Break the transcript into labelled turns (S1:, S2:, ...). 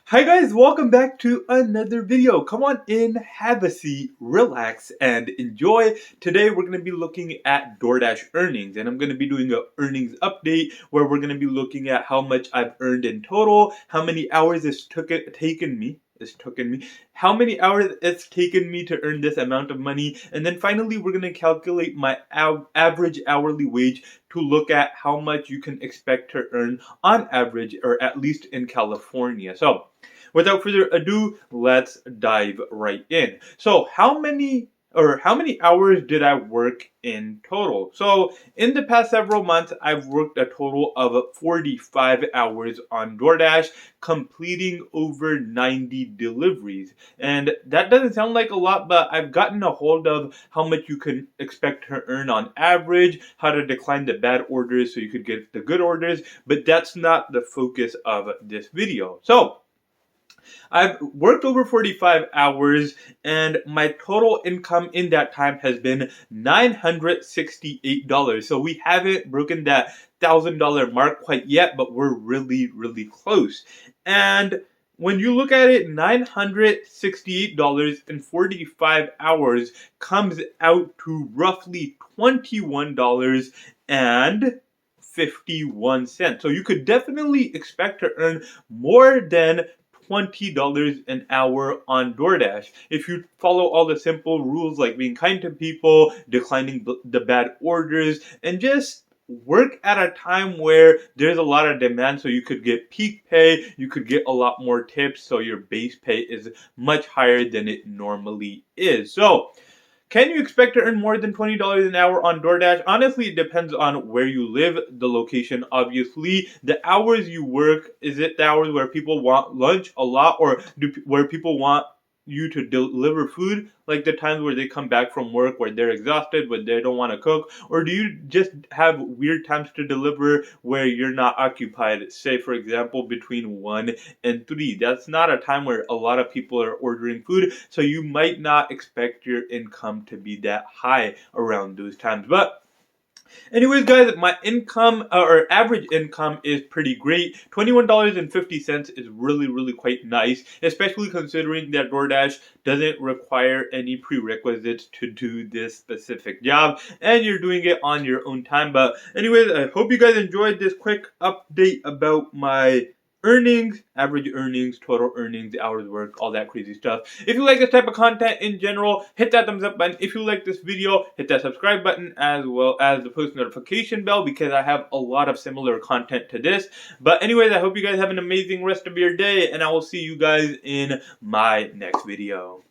S1: Hi guys, welcome back to another video. Come on in, have a seat, relax, and enjoy. Today we're going to be looking at Doordash earnings, and I'm going to be doing an earnings update where we're going to be looking at how much I've earned in total, how many hours how many hours it's taken me to earn this amount of money, and then finally we're going to calculate my average hourly wage to look at how much you can expect to earn on average, or at least in California. So without further ado, let's dive right in. So how many hours did I work in total? So in the past several months, I've worked a total of 45 hours on DoorDash, completing over 90 deliveries. And that doesn't sound like a lot, but I've gotten a hold of how much you can expect to earn on average, how to decline the bad orders so you could get the good orders, but that's not the focus of this video. So I've worked over 45 hours, and my total income in that time has been $968. So we haven't broken that $1,000 mark quite yet, but we're really, really close. And when you look at it, $968 in 45 hours comes out to roughly $21.51. So you could definitely expect to earn more than $20 an hour on DoorDash if you follow all the simple rules like being kind to people, declining the bad orders, and just work at a time where there's a lot of demand, so you could get peak pay, you could get a lot more tips, so your base pay is much higher than it normally is. So can you expect to earn more than $20 an hour on DoorDash? Honestly, it depends on where you live, the location, obviously. The hours you work, is it the hours where people want lunch a lot, or where people want you to deliver food, like the times where they come back from work where they're exhausted, where they don't want to cook? Or do you just have weird times to deliver where you're not occupied, say for example between 1 and 3? That's not a time where a lot of people are ordering food, so you might not expect your income to be that high around those times. But anyways, guys, my income or average income is pretty great. $21.50 is really, really quite nice, especially considering that DoorDash doesn't require any prerequisites to do this specific job, and you're doing it on your own time. But anyways, I hope you guys enjoyed this quick update about my earnings, average earnings, total earnings, hours worked, all that crazy stuff. If you like this type of content in general, hit that thumbs up button. If you like this video, hit that subscribe button, as well as the post notification bell, because I have a lot of similar content to this. But anyways, I hope you guys have an amazing rest of your day, and I will see you guys in my next video.